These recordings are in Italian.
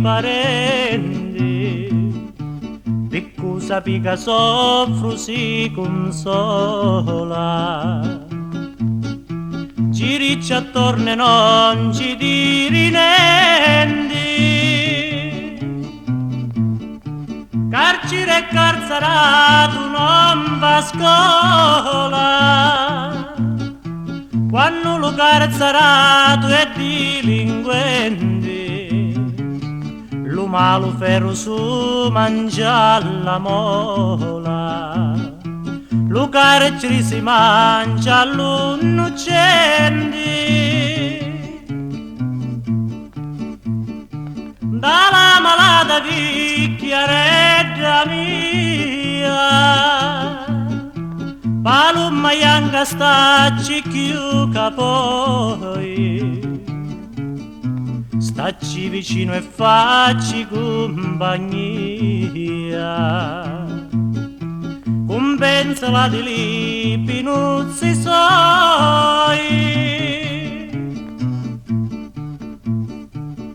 parenti, piccu sapi che soffro si consola. Giricci attorno e non ci diri niente, carcere e carcerato non va a scuola, quando lo carcerato è delinquente, lo malo ferro su mangia la mola, lo carcere si mangia all'innocente. Dalla malata picchiaredda mia, palumma bianca stacci più capoi, stacci vicino e facci compagnia, compensala di lì pinuzzi suoi.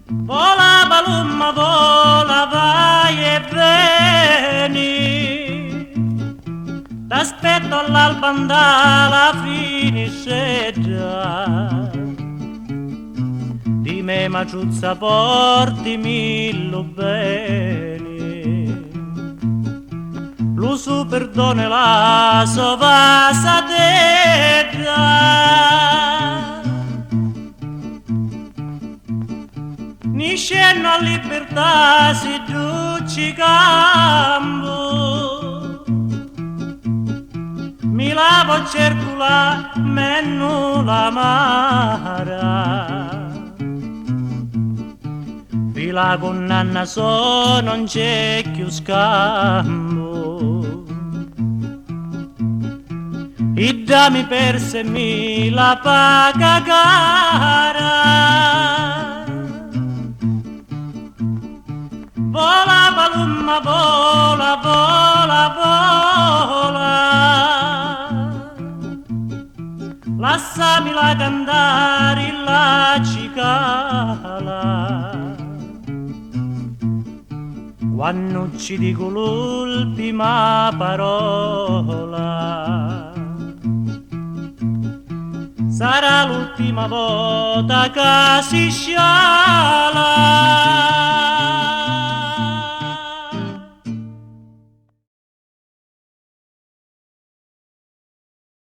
Vola palumma, vola, vai e vieni, t'aspetto all'alba andala finisce già. Di me maciuzza portimi lo bene, lo su perdone la sovasa te già. Ni scendo a libertà si giucci campo, mi lavo circola menù la mara, vi la condanna so non c'è più scampo, i dami perse mi la paga cara. Vola palumma, vola, vola, vola, lassami la cantare la cicala, quando ci dico l'ultima parola, sarà l'ultima volta che si sciala.